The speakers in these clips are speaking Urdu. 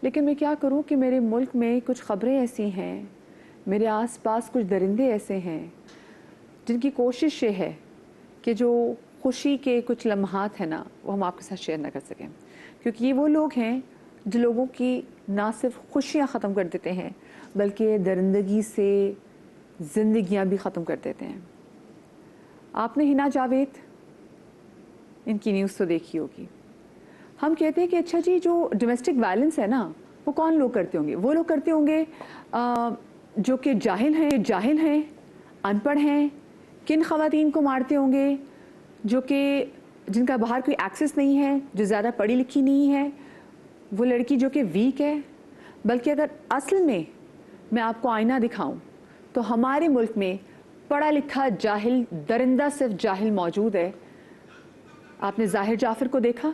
لیکن میں کیا کروں کہ میرے ملک میں کچھ خبریں ایسی ہیں، میرے آس پاس کچھ درندے ایسے ہیں جن کی کوشش یہ ہے کہ جو خوشی کے کچھ لمحات ہیں نا وہ ہم آپ کے ساتھ شیئر نہ کر سکیں، کیونکہ یہ وہ لوگ ہیں جو لوگوں کی نہ صرف خوشیاں ختم کر دیتے ہیں بلکہ درندگی سے زندگیاں بھی ختم کر دیتے ہیں۔ آپ نے ہنا جاوید ان کی نیوز تو دیکھی ہوگی۔ ہم کہتے ہیں کہ اچھا جی جو ڈومیسٹک وائلنس ہے نا وہ کون لوگ کرتے ہوں گے؟ وہ لوگ کرتے ہوں گے جو کہ جاہل ہیں، ان پڑھ ہیں۔ کن خواتین کو مارتے ہوں گے؟ جو کہ جن کا باہر کوئی ایکسس نہیں ہے، جو زیادہ پڑھی لکھی نہیں ہے، وہ لڑکی جو کہ ویک ہے۔ بلکہ اگر اصل میں آپ کو آئینہ دکھاؤں تو ہمارے ملک میں پڑھا لکھا جاہل، درندہ صرف جاہل موجود ہے۔ آپ نے ظاہر جعفر کو دیکھا،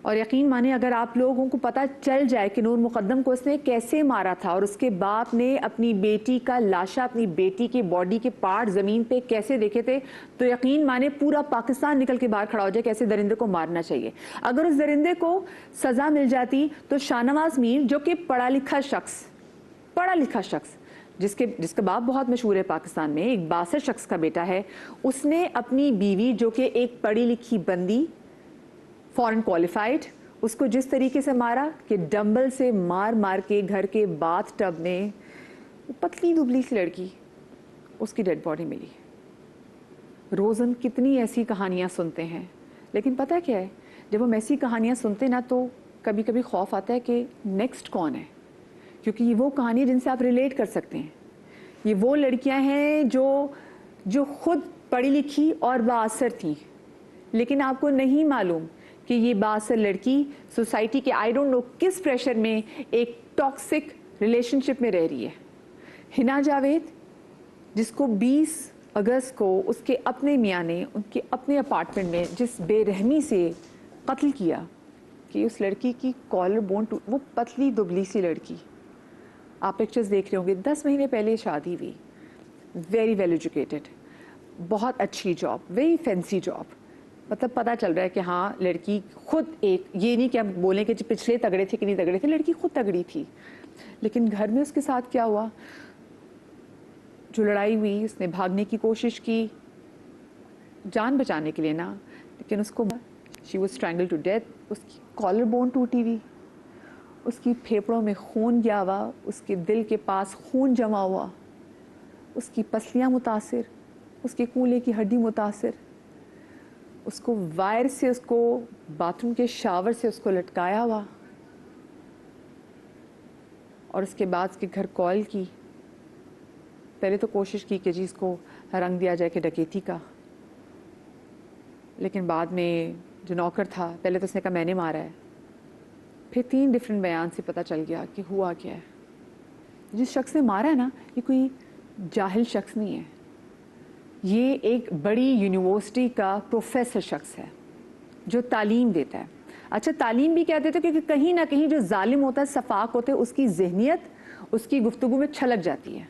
اور یقین مانیں اگر آپ لوگوں کو پتہ چل جائے کہ نور مقدم کو اس نے کیسے مارا تھا اور اس کے باپ نے اپنی بیٹی کا لاشا، اپنی بیٹی کے باڈی کے پارٹ زمین پہ کیسے دیکھے تھے، تو یقین مانیں پورا پاکستان نکل کے باہر کھڑا ہو جائے کہ ایسے درندے کو مارنا چاہیے۔ اگر اس درندے کو سزا مل جاتی تو شاہ نواز میر جو کہ پڑھا لکھا شخص جس کا باپ بہت مشہور ہے پاکستان میں، ایک باصر شخص کا بیٹا ہے، اس نے اپنی بیوی جو کہ ایک پڑھی لکھی بندی، فورن کوالیفائڈ، اس کو جس طریقے سے مارا کہ ڈمبل سے مار کے گھر کے باتھ ٹب میں پتلی دبلی سی لڑکی، اس کی ڈیڈ باڈی ملی۔ روزن کتنی ایسی کہانیاں سنتے ہیں، لیکن پتہ کیا ہے، جب ہم ایسی کہانیاں سنتے نا تو کبھی کبھی خوف آتا ہے کہ نیکسٹ کون ہے، کیونکہ یہ وہ کہانی جن سے آپ ریلیٹ کر سکتے ہیں۔ یہ وہ لڑکیاں ہیں جو خود پڑھی لکھی اور بااثر تھیں، لیکن آپ کو نہیں معلوم کہ یہ بااثر لڑکی سوسائٹی کے آئی ڈونٹ نو کس پریشر میں ایک ٹاکسک ریلیشن شپ میں رہ رہی ہے۔ ہنا جاوید جس کو 20 اگست کو اس کے اپنے میاں نے ان کے اپنے اپارٹمنٹ میں جس بے رحمی سے قتل کیا کہ اس لڑکی کی کالر بون وہ پتلی دبلی سی لڑکی، آپ پکچرز دیکھ رہے ہوں گے، 10 مہینے پہلے شادی ہوئی، ویری ویل ایجوکیٹڈ، بہت اچھی جاب، ویری فینسی جاب، مطلب پتہ چل رہا ہے کہ ہاں لڑکی خود ایک، یہ نہیں کہ ہم بولیں کہ پچھلے تگڑے تھے کہ نہیں تگڑے تھے، لڑکی خود تگڑی تھی۔ لیکن گھر میں اس کے ساتھ کیا ہوا، جو لڑائی ہوئی، اس نے بھاگنے کی کوشش کی جان بچانے کے لیے نا، لیکن اس کو she was strangled to death, اس کی کالر بون ٹوٹی ہوئی، اس کی پھیپھڑوں میں خون گیا ہوا، اس کے دل کے پاس خون جمع ہوا، اس کی پسلیاں متاثر، اس کے کولے کی ہڈی متاثر، اس کو وائر سے، اس کو باتھ روم کے شاور سے اس کو لٹکایا ہوا، اور اس کے بعد اس کے گھر کال کی۔ پہلے تو کوشش کی کہ جی اس کو رنگ دیا جائے کہ ڈکیتی کا، لیکن بعد میں جو نوکر تھا، پہلے تو اس نے کہا میں نے مارا ہے، پھر 3 ڈیفرنٹ بیان سے پتہ چل گیا کہ ہوا کیا ہے۔ جس شخص نے مارا ہے نا، یہ کوئی جاہل شخص نہیں ہے، یہ ایک بڑی یونیورسٹی کا پروفیسر شخص ہے جو تعلیم دیتا ہے۔ اچھا تعلیم بھی کیا دیتا ہے، کیونکہ کہیں نہ کہیں جو ظالم ہوتا ہے، سفاک ہوتا ہے، اس کی ذہنیت اس کی گفتگو میں چھلک جاتی ہے۔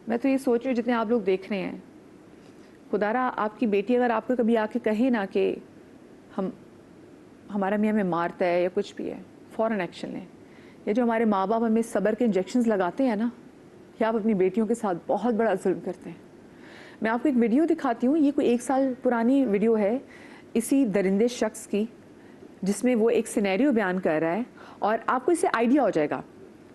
میں تو یہ سوچ رہی ہوں جتنے آپ لوگ دیکھ رہے ہیں، خدا را آپ کی بیٹی اگر آپ کو کبھی آ کے کہے نا کہ ہمارا میاں ہمیں مارتا ہے یا کچھ بھی ہے، فوراً ایکشن لیں۔ یا جو ہمارے ماں باپ ہمیں صبر کے انجیکشنز لگاتے ہیں نا، یا آپ اپنی بیٹیوں کے ساتھ بہت بڑا ظلم کرتے ہیں۔ میں آپ کو ایک ویڈیو دکھاتی ہوں، یہ کوئی 1 سال پرانی ویڈیو ہے اسی درندے شخص کی، جس میں وہ ایک سینیریو بیان کر رہا ہے، اور آپ کو اس سے آئیڈیا ہو جائے گا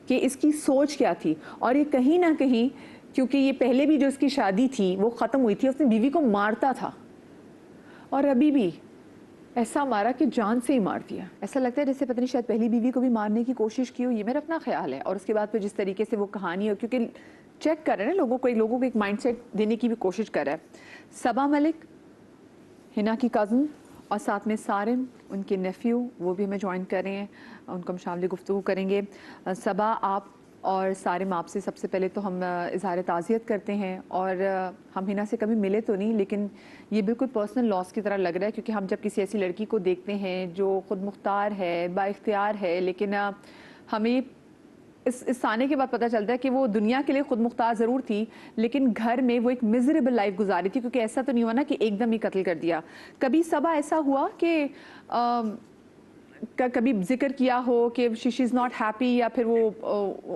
کہ اس کی سوچ کیا تھی۔ اور یہ کہیں نہ کہیں، کیونکہ یہ پہلے بھی جو اس کی شادی تھی وہ ختم ہوئی تھی، اس نے بیوی کو مارتا تھا، اور ابھی بھی ایسا مارا کہ جان سے ہی مار دیا۔ ایسا لگتا ہے جیسے پتہ نہیں شاید پہلی بیوی کو بھی مارنے کی کوشش کی ہو، یہ میرا اپنا خیال ہے۔ اور اس کے بعد پھر جس طریقے سے وہ کہانی ہو، کیونکہ چیک کر رہے ہیں نا لوگوں کو ایک مائنڈ سیٹ دینے کی بھی کوشش کر رہا ہے۔ صبا ملک، ہنا کی کزن، اور ساتھ میں سارم ان کے نیفیو، وہ بھی ہمیں جوائن کر رہے ہیں، ان کو ہم شامل گفتگو کریں گے۔ صبا، آپ اور سارم، آپ سے سب سے پہلے تو ہم اظہار تعزیت کرتے ہیں، اور ہم ہنا سے کبھی ملے تو نہیں، لیکن یہ بالکل پرسنل لاس کی طرح لگ رہا ہے، کیونکہ ہم جب کسی ایسی لڑکی کو دیکھتے ہیں جو خود مختار ہے، با اختیار ہے، لیکن ہمیں اس آنے کے بعد پتہ چلتا ہے کہ وہ دنیا کے لیے خود مختار ضرور تھی، لیکن گھر میں وہ ایک میزریبل لائف گزاری تھی، کیونکہ ایسا تو نہیں ہوا نا کہ ایک دم ہی قتل کر دیا۔ کبھی صبا ایسا ہوا کہ کا کبھی ذکر کیا ہو کہ شی از ناٹ ہیپی یا پھر وہ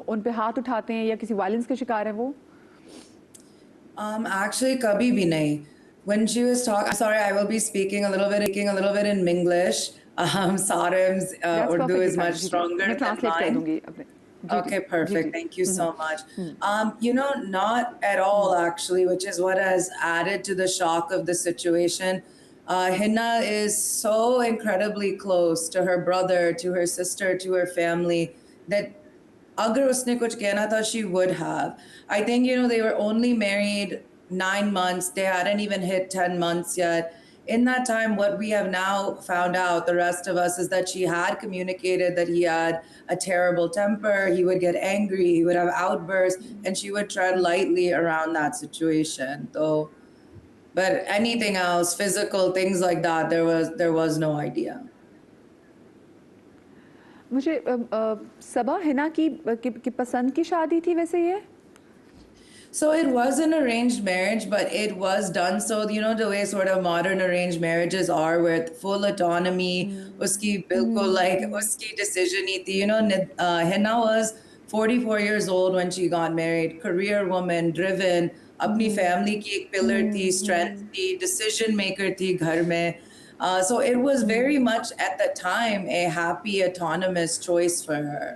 ان پہ ہاتھ اٹھاتے ہیں یا کسی وائلنس کے شکار ہیں وہ؟ Actually, kabhi bhi nahi. When she was talking, sorry, I will be speaking a little bit in Minglish. Sarim's That's Urdu perfectly is fine. much جی جی stronger میں than ٹرانسلیٹ کر mine. دوں گی اپنے. جی جی Okay, G perfect. G. Thank you so much. Not at all, actually, which is what has added to the shock of the situation. Hinna is so incredibly close to her brother, to her sister, to her family, that agar usne kuch kehna tha, she would have. I think, they were only married 9 months. They hadn't even hit 10 months yet. In that time, what we have now found out, the rest of us, is that she had communicated that he had a terrible temper, he would get angry, he would have outbursts, and she would tread lightly around that situation. But anything else, physical things like that, there was no idea. مجھے صبا حنا کی پسند کی شادی تھی ویسے یہ؟ So it was an arranged marriage, but it was done so, the way sort of modern arranged marriages are, with full autonomy. Uski bilkul like uski decision hi thi. Hina was 44 years old when she got married, career woman, driven, apni family ki ek pillar thi, strength thi, decision maker thi ghar mein. So it was very much at the time a happy, autonomous choice for her.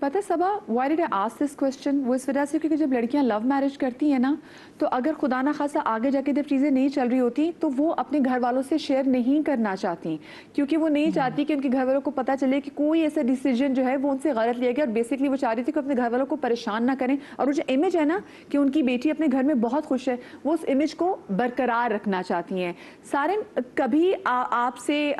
پتہ Saba why did I ask this question? وہ اس وجہ سے کیونکہ جب لڑکیاں لو میرج کرتی ہیں نا تو اگر خدا نہ خاصا آگے جا کے جب چیزیں نہیں چل رہی ہوتی تو وہ اپنے گھر والوں سے شیئر نہیں کرنا چاہتی، کیونکہ وہ نہیں چاہتی کہ ان کے گھر والوں کو پتہ چلے کہ کوئی ایسا ڈیسیجن جو ہے وہ ان سے غلط لیا گیا، اور بیسکلی وہ چاہ رہی تھی کہ اپنے گھر والوں کو پریشان نہ کریں، اور وہ جو امیج ہے نا کہ ان کی بیٹی اپنے گھر میں بہت خوش ہے، وہ اس امیج کو برقرار رکھنا چاہتی ہیں. سارن، کبھی آپ سے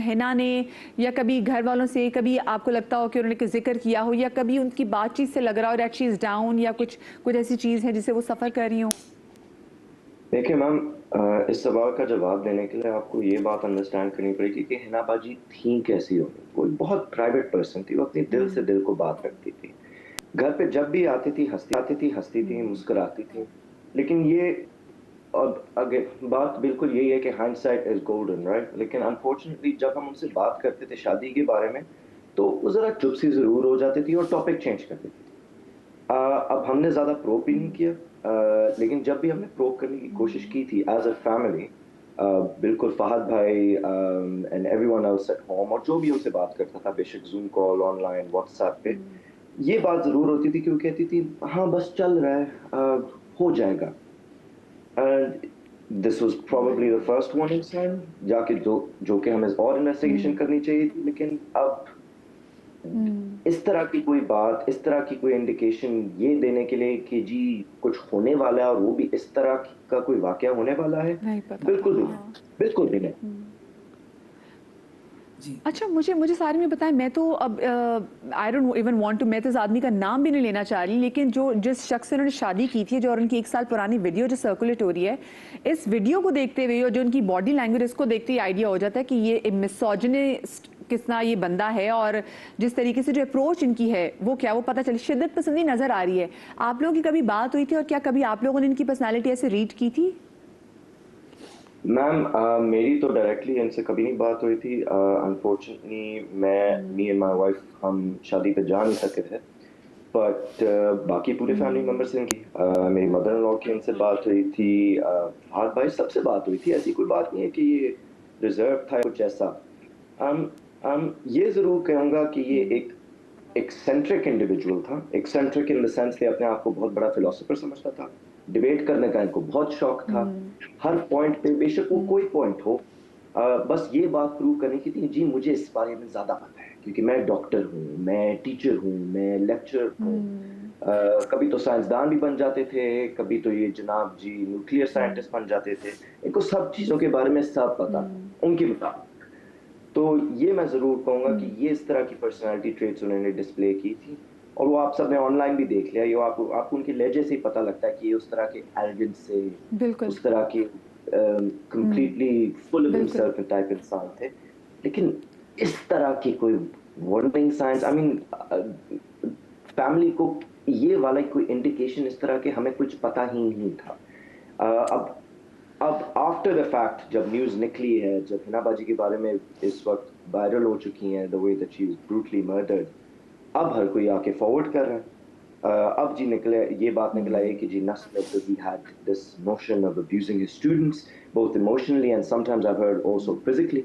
حنا نے یا کبھی گھر والوں سے کبھی آپ کو لگتا ہو کہ انہوں نے ذکر کیا ہو، یا کبھی ان کی بات چیت سے لگ رہا ہو دیٹ شی از ڈاؤن، یا کچھ ایسی چیز ہے جسے وہ سفر کر رہی ہوں؟ دیکھیں میم، اس سوال کا جواب دینے کے لیے آپ کو یہ بات انڈرسٹینڈ کرنی پڑے گی کہ حنا باجی تھیں کیسی ہو. وہ بہت پرائیویٹ پرسن تھی، وہ اپنی دل سے دل کو بات رکھتی تھی. گھر پہ جب بھی آتی تھی ہنستی تھی، مسکراتی تھی. لیکن یہ بات بالکل یہی ہے کہ hindsight is golden, right? لیکن انفارچونیٹلی جب ہم ان سے بات کرتے تھے شادی کے بارے میں تو وہ ذرا چپ سی ضرور ہو جاتی تھی اور ٹاپک چینج کر دیتی تھی. اب ہم نے زیادہ پروب بھی نہیں کیا، لیکن جب بھی ہم نے پروب کرنے کی کوشش کی تھی ایز اے فیملی، بالکل فہد بھائی and everyone else at home, اور جو بھی ان سے بات کرتا تھا، بے شک zoom call, on line, what's app پہ، یہ بات ضرور ہوتی تھی کہ وہ کہتی تھی ہاں بس چل رہا ہے، ہو جائے گا. This was probably the first warning sign جا کے جو کہ ہمیں اور انویسٹیگیشن کرنی چاہیے تھی. لیکن اب اس طرح کی کوئی بات، اس طرح کی کوئی انڈیکیشن یہ دینے کے لیے کہ جی کچھ ہونے والا ہے اور وہ بھی اس طرح کا کوئی واقعہ ہونے والا ہے، بالکل بھی نہیں، بالکل بھی نہیں. اچھا مجھے سارے میں بتائیں، میں تو اب I don't even want to, میں تو اس آدمی کا نام بھی نہیں لینا چاہ رہی، لیکن جس شخص سے انہوں نے شادی کی تھی، جو اور ان کی 1 سال پرانی ویڈیو جو سرکولیٹ ہو رہی ہے، اس ویڈیو کو دیکھتے ہوئے اور جو ان کی باڈی لینگویج، اس کو دیکھتے ہی آئیڈیا ہو جاتا ہے کہ یہ مسوجنسٹ کس طرح یہ بندہ ہے، اور جس طریقے سے جو اپروچ ان کی ہے وہ کیا، وہ پتہ چلی شدت پسندی نظر آ رہی ہے. آپ لوگوں کی کبھی بات ہوئی تھی، اور کیا کبھی آپ لوگوں نے ان کی پرسنالٹی ایسے ریڈ کی تھی؟ میم میری تو ڈائریکٹلی ان سے کبھی نہیں بات ہوئی تھی. Unfortunately me and my wife ہم شادی پہ جا نہیں سکے تھے، بٹ باقی پورے فیملی ممبر سے ان کی، میری مدر ان لا کی ان سے بات ہوئی تھی، فہد بھائی سب سے بات ہوئی تھی. ایسی کوئی بات نہیں ہے کہ یہ ریزرو تھا کچھ ایسا. یہ ضرور کہوں گا کہ یہ ایک ایکسینٹرک انڈیویجول تھا. ایکسینٹرک ان دا سینس کہ اپنے آپ کو بہت بڑا فلاسفر سمجھتا تھا، ڈیبیٹ کرنے کا ان کو بہت شوق تھا. ہر پوائنٹ پہ، بے شک وہ کوئی پوائنٹ ہو، بس یہ بات پروو کرنے کی تھی جی مجھے اس بارے میں زیادہ پتہ ہے، کیونکہ میں ڈاکٹر ہوں، میں ٹیچر ہوں، میں لیکچرر ہوں. کبھی تو سائنسدان بھی بن جاتے تھے، کبھی تو یہ جناب جی نیوکلیئر سائنٹسٹ بن جاتے تھے. ان کو سب چیزوں کے بارے میں سب پتا تھا ان کے مطابق. تو یہ میں ضرور کہوں گا کہ یہ اس طرح کی پرسنالٹی ٹریٹس انہوں نے ڈسپلے کی تھی. اور وہ آپ سب نے آن لائن بھی دیکھ لیا، یہ آپ کو ان کے لہجے سے ہی پتہ لگتا ہے کہ یہ اس طرح کے ایروگنس سے، اس طرح کے completely full of himself type انسان تھے. لیکن اس طرح کی کوئی warning signs, I mean family کو یہ والا کوئی انڈیکیشن اس طرح کے ہمیں کچھ پتہ ہی نہیں تھا. اب آفٹر دا فیکٹ جب نیوز نکلی ہے, جب حنا باجی کے بارے میں اس وقت وائرل ہو چکی ہیں, the way that she was brutally murdered, اب ہر کوئی آ کے فارورڈ کر رہا ہے. اب جی نکلے یہ بات نکل آئی کہ جی Nasir he had this notion of abusing his students both emotionally and sometimes I've heard also physically.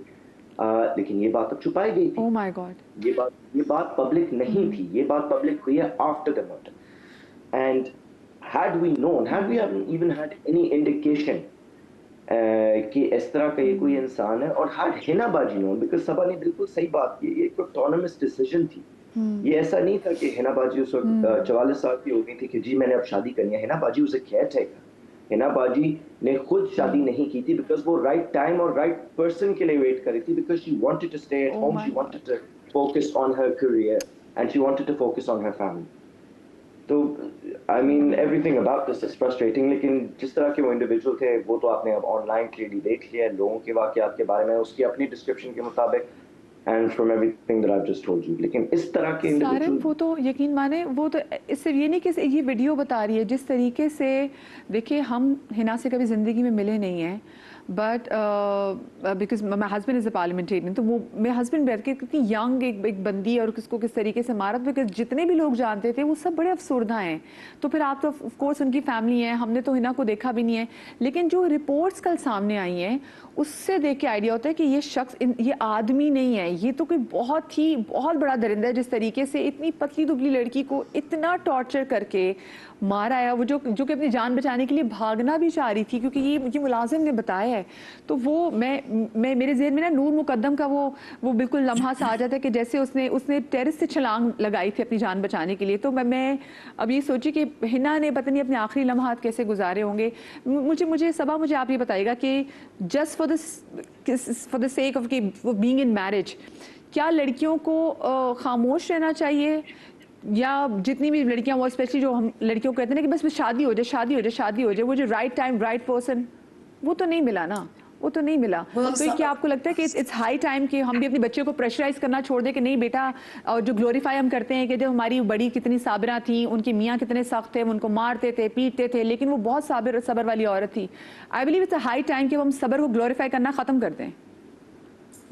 لیکن یہ بات اب چھپائی گئی تھی. Oh my God. یہ بات پبلک نہیں تھی, یہ بات پبلک ہوئی ہے after the murder. And had we known, had we even had any indication کہ اس طرح کا یہ کوئی انسان ہے, اور had حنا باجی known, because صبا نے بالکل صحیح بات کی, یہ ایک autonomous decision تھی. یہ ایسا نہیں تھا کہ حنا باجی اس وقت 44 سال کی ہو گئی تھی کہ جی میں نے اب شادی کرنی ہے. حنا باجی اسے کیئر ٹیکر, حنا باجی نے خود شادی نہیں کی تھی بیکاز وہ رائٹ ٹائم اور رائٹ پرسن کے لیے ویٹ کری تھی, because she wanted to stay at home, she wanted to focus on her career and she wanted to focus on her family. تو I mean everything about this is frustrating. لیکن جس طرح کے وہ انڈیویجول تھے وہ تو آپ نے اب آن لائن کلیئرلی دیکھ لیا ہے لوگوں کے واقعات کے بارے میں, اس کی اپنی ڈسکرپشن کے مطابق, and from everything that I've just told you. لیکن اس طرح کے سارے وہ تو یقین مانے, وہ تو اس سے یہ نہیں کہ یہ ویڈیو بتا رہی ہے جس طریقے سے. دیکھیے ہم حنا سے کبھی زندگی میں ملے نہیں ہیں, but because my husband is a parliamentarian, تو وہ میرے ہسبینڈ بیٹھ کے کتنی ینگ ایک بندی اور کس کو کس طریقے سے مارا, بیکاز جتنے بھی لوگ جانتے تھے وہ سب بڑے افسردہ ہیں. تو پھر آپ تو آف کورس ان کی فیملی ہیں, ہم نے تو حنا کو دیکھا بھی نہیں ہے, لیکن جو رپورٹس کل سامنے آئی ہیں اس سے دیکھ کے آئیڈیا ہوتا ہے کہ یہ شخص یہ آدمی نہیں ہے, یہ تو کوئی بہت بڑا درندہ ہے. جس طریقے سے اتنی پتلی دبلی لڑکی کو اتنا ٹارچر کر کے مارا ہے, وہ جو کہ اپنی جان بچانے کے لیے بھاگنا بھی چاہ رہی تھی, کیونکہ یہ ملازم نے بتایا ہے. تو وہ میں میرے ذہن میں نا نور مقدم کا وہ بالکل لمحہ سا آ جاتا ہے کہ جیسے اس نے ٹیرس سے چھلانگ لگائی تھی اپنی جان بچانے کے لیے. تو میں اب یہ سوچی کہ حنا نے پتہ نہیں اپنے آخری لمحات کیسے گزارے ہوں گے. مجھے صبا مجھے آپ یہ بتائیے گا کہ just for the sake of being in marriage, کیا لڑکیوں کو خاموش رہنا چاہیے, یا جتنی بھی لڑکیاں, وہ اسپیشلی جو ہم لڑکیوں کو کہتے ہیں نا کہ بس شادی ہو جائے, وہ جو رائٹ ٹائم رائٹ پرسن وہ تو نہیں ملا نا, وہ تو نہیں ملا. تو کیا آپ کو لگتا ہے کہ اٹس ہائی ٹائم کہ ہم بھی اپنے بچے کو پریشرائز کرنا چھوڑ دیں کہ نہیں بیٹا, اور جو گلوریفائی ہم کرتے ہیں کہ جب ہماری بڑی کتنی صابرہ تھیں, ان کے میاں کتنے سخت تھے, ان کو مارتے تھے پیٹتے تھے, لیکن وہ بہت صبر والی عورت تھی. I believe it's high time کہ ہم صبر کو گلوریفائی کرنا ختم کر دیں.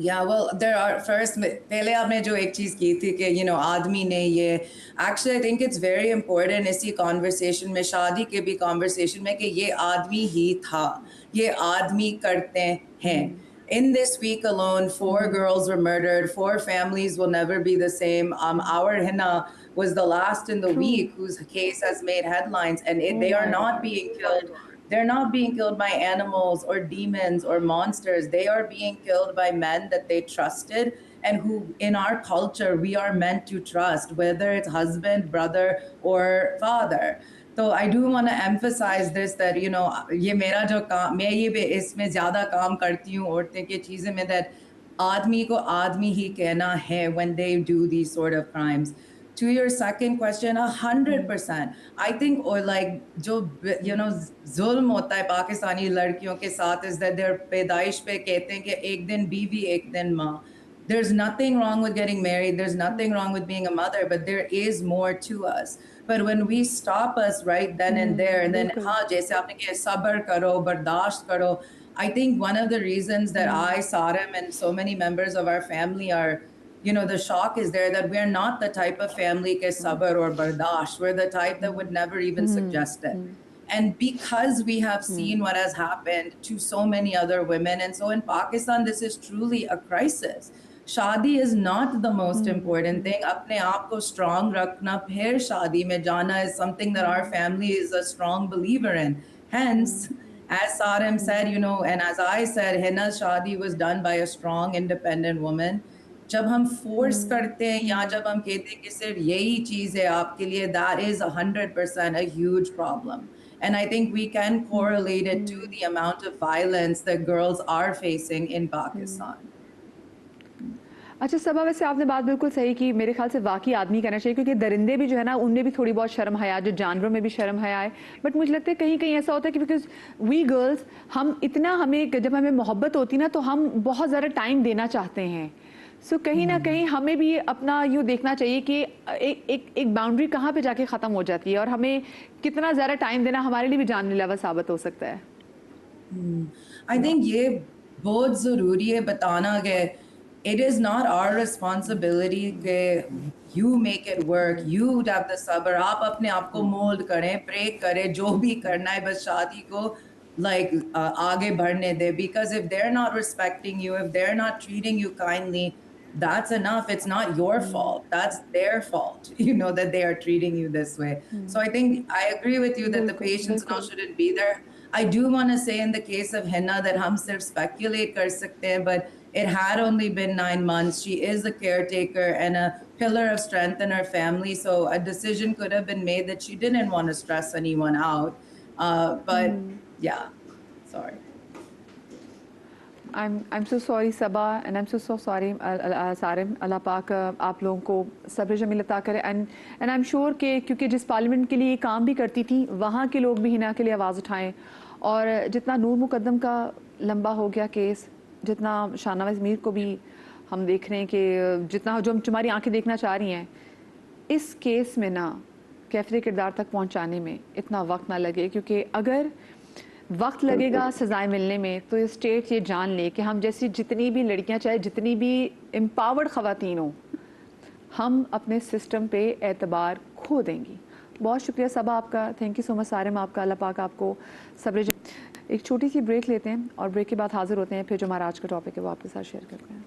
Yeah, well, there are first, پہلے آپ نے جو ایک چیز کی تھی کہ آدمی نے یہ, actually I think it's very important اسی conversation میں, شادی کے بھی conversation میں, کہ یہ آدمی ہی تھا, یہ آدمی کرتے ہیں. In this week alone, 4 girls were murdered, 4 families will never be the same. Our Hina was the last in the week whose case has made headlines, and they are not being killed. They're not being killed by animals or demons or monsters. They are being killed by men that they trusted and who in our culture we are meant to trust, whether it's husband, brother or father. So I do want to emphasize this that یہ میرا جو کام, میں یہ اس میں زیادہ کام کرتی ہوں عورتیں کی چیزیں میں, that آدمی کو آدمی ہی کہنا ہے when they do these sort of crimes. To your second question, 100%. I think, or like, جو ظلم ہوتا ہے پاکستانی لڑکیوں کے ساتھ is that they're پیدائش پہ کہتے ہیں کہ ایک دن بیوی ایک دن ماں. There's nothing wrong with getting married. There's nothing wrong with being a mother, but there is more to us. But when we stop us right then and there, and then جیسے آپ نے کہا صبر کرو, برداشت کرو. I think one of the reasons that I, Sarim, and so many members of our family are, the shock is there that we're not the type of family ke sabr or bardash. We're the type that would never even suggest it. And because we have seen what has happened to so many other women, and so in Pakistan, this is truly a crisis. Shadi is not the most important thing. Apne aap ko strong rakhna, phir shadi mein jana is something that our family is a strong believer in. Hence, as Sarim said, and as I said, Hina's shadi was done by a strong, independent woman. جب ہم فورس کرتے ہیں یا جب ہم کہتے ہیں کہ صرف یہی چیز ہے آپ کے لیے, that is 100% a huge problem. And I think we can correlate it to the amount of violence that girls are facing in Pakistan. اچھا صبا, ویسے آپ نے بات بالکل صحیح کی. میرے خیال سے واقعی آدمی کرنا چاہیے, کیونکہ درندے بھی جو ہے نا ان میں بھی تھوڑی بہت شرم حیا, جو جانوروں میں بھی شرم حیا ہے. بٹ مجھے لگتا ہے کہیں کہیں ایسا ہوتا ہے کہ بیکاز وی گرلس, جب ہمیں محبت ہوتی نا تو ہم بہت زیادہ ٹائم دینا چاہتے ہیں. سو کہیں نہ کہیں ہمیں بھی اپنا یوں دیکھنا چاہیے کہ ایک باؤنڈری کہاں پہ جا کے ختم ہو جاتی ہے, اور ہمیں کتنا زیادہ ٹائم دینا ہمارے لیے بھی جان لیوا ثابت ہو سکتا ہے. I think یہ بہت ضروری ہے بتانا کہ it is not our responsibility کہ you make it work, you have the صبر, آپ اپنے آپ کو مولڈ کریں, بریک کریں, جو بھی کرنا ہے, بس شادی کو like آگے بڑھنے دے, because if they're not respecting you, if they're not treating you kindly, that's enough. It's not your fault, that's their fault, you know, that they are treating you this way. So I think I agree with you that the patience now shouldn't be there. I do want to say in the case of Hinna that hum sirf speculate kar sakte hain, but it had only been 9 months. She is a caretaker and a pillar of strength in her family, so a decision could have been made that she didn't want to stress anyone out. But yeah, sorry. I'm so sorry Sabah, and I'm so sorry Sarim. اللہ پاک آپ لوگوں کو صبر جمیل عطا کرے, and I'm sure کہ کیونکہ جس پارلیمنٹ کے لیے یہ کام بھی کرتی تھی وہاں کے لوگ بھی ہنا کے لیے آواز اٹھائیں, اور جتنا نور مقدم کا لمبا ہو گیا کیس, جتنا شاہنواز میر کو بھی ہم دیکھ رہے ہیں کہ جتنا جو تمہاری آنکھیں دیکھنا چاہ رہی ہیں, اس کیس میں نا کیفیت کردار تک پہنچانے میں اتنا وقت نہ لگے, کیونکہ اگر وقت لگے گا سزائیں ملنے میں تو اسٹیٹ یہ جان لے کہ ہم جیسی جتنی بھی لڑکیاں, چاہے جتنی بھی امپاورڈ خواتین ہوں, ہم اپنے سسٹم پہ اعتبار کھو دیں گی. بہت شکریہ صبا آپ کا, تھینک یو سو مچ سارم آپ کا, اللہ پاک آپ کو صبر. ایک چھوٹی سی بریک لیتے ہیں اور بریک کے بعد حاضر ہوتے ہیں, پھر جو ہمارا آج کا ٹاپک ہے وہ آپ کے ساتھ شیئر کرتے ہیں.